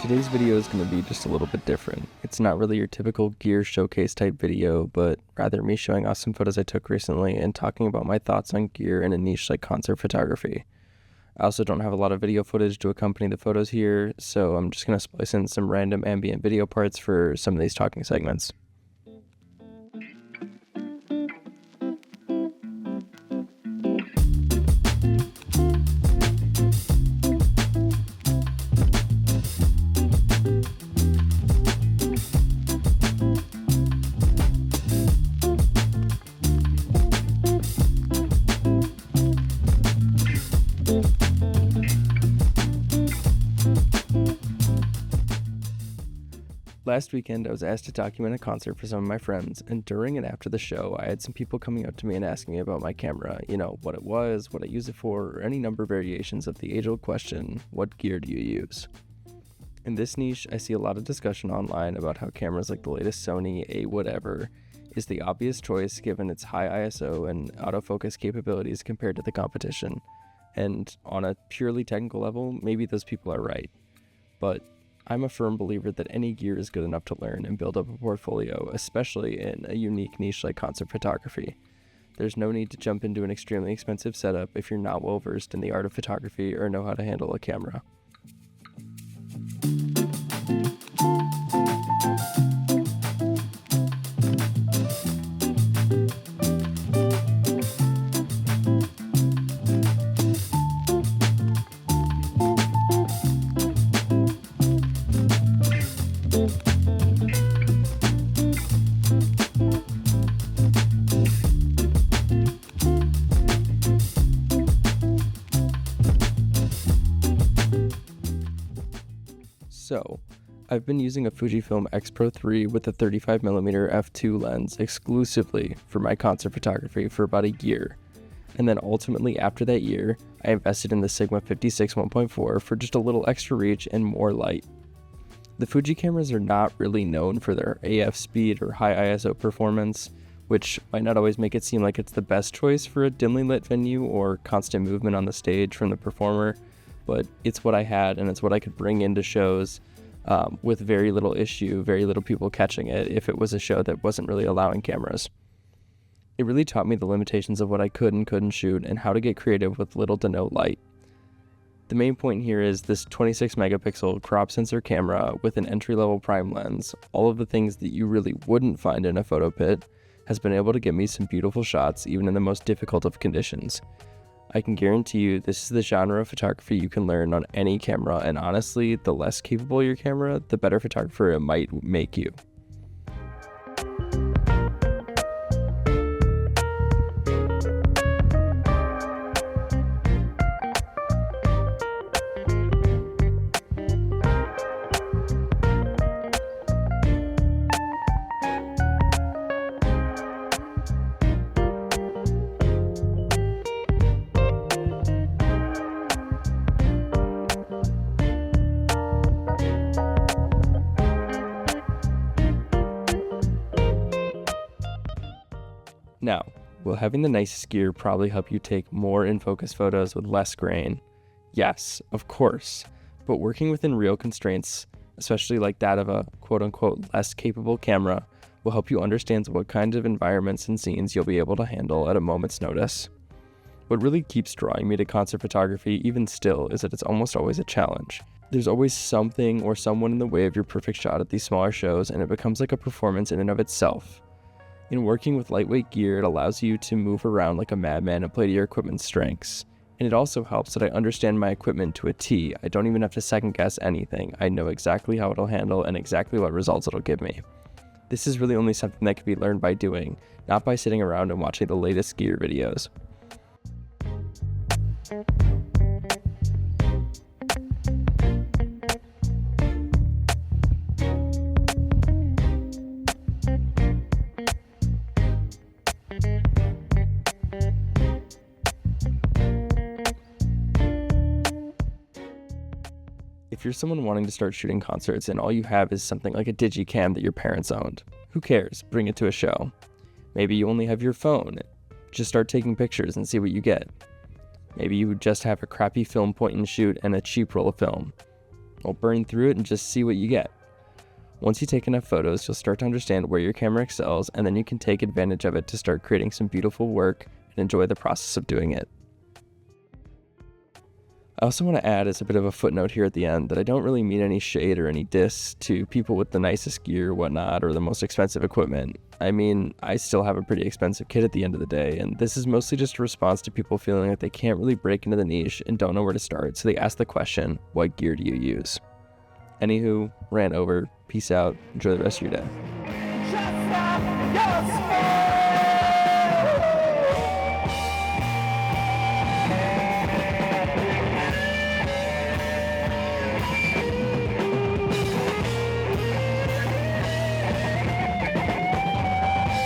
Today's video is going to be just a little bit different. It's not really your typical gear showcase type video, but rather me showing off some photos I took recently and talking about my thoughts on gear in a niche like concert photography. I also don't have a lot of video footage to accompany the photos here, so I'm just going to splice in some random ambient video parts for some of these talking segments. Last weekend, I was asked to document a concert for some of my friends, and during and after the show, I had some people coming up to me and asking me about my camera, what it was, what I use it for, or any number of variations of the age-old question, what gear do you use? In this niche, I see a lot of discussion online about how cameras like the latest Sony A whatever is the obvious choice given its high ISO and autofocus capabilities compared to the competition. And on a purely technical level, maybe those people are right. But I'm a firm believer that any gear is good enough to learn and build up a portfolio, especially in a unique niche like concert photography. There's no need to jump into an extremely expensive setup if you're not well versed in the art of photography or know how to handle a camera. So, I've been using a Fujifilm XPro 3 with a 35mm f2 lens exclusively for my concert photography for about a year, and then ultimately after that year, I invested in the Sigma 56 1.4 for just a little extra reach and more light. The Fuji cameras are not really known for their AF speed or high ISO performance, which might not always make it seem like it's the best choice for a dimly lit venue or constant movement on the stage from the performer, but it's what I had and it's what I could bring into shows with very little issue, very little people catching it if it was a show that wasn't really allowing cameras. It really taught me the limitations of what I could and couldn't shoot and how to get creative with little to no light. The main point here is this 26 megapixel crop sensor camera with an entry-level prime lens, all of the things that you really wouldn't find in a photo pit, has been able to get me some beautiful shots even in the most difficult of conditions. I can guarantee you this is the genre of photography you can learn on any camera, and honestly, the less capable your camera, the better photographer it might make you. Now, will having the nicest gear probably help you take more in-focus photos with less grain? Yes, of course, but working within real constraints, especially like that of a quote-unquote less capable camera, will help you understand what kinds of environments and scenes you'll be able to handle at a moment's notice. What really keeps drawing me to concert photography even still is that it's almost always a challenge. There's always something or someone in the way of your perfect shot at these smaller shows, and it becomes like a performance in and of itself. In working with lightweight gear, it allows you to move around like a madman and play to your equipment's strengths. And it also helps that I understand my equipment to a T. I don't even have to second guess anything. I know exactly how it'll handle and exactly what results it'll give me. This is really only something that can be learned by doing, not by sitting around and watching the latest gear videos. If you're someone wanting to start shooting concerts and all you have is something like a digicam that your parents owned, who cares? Bring it to a show. Maybe you only have your phone. Just start taking pictures and see what you get. Maybe you just have a crappy film point and shoot and a cheap roll of film. Well, burn through it and just see what you get. Once you take enough photos, you'll start to understand where your camera excels, and then you can take advantage of it to start creating some beautiful work and enjoy the process of doing it. I also want to add as a bit of a footnote here at the end that I don't really mean any shade or any diss to people with the nicest gear or whatnot or the most expensive equipment. I mean, I still have a pretty expensive kit at the end of the day, and this is mostly just a response to people feeling like they can't really break into the niche and don't know where to start, so they ask the question, what gear do you use? Anywho, rant over, peace out, enjoy the rest of your day.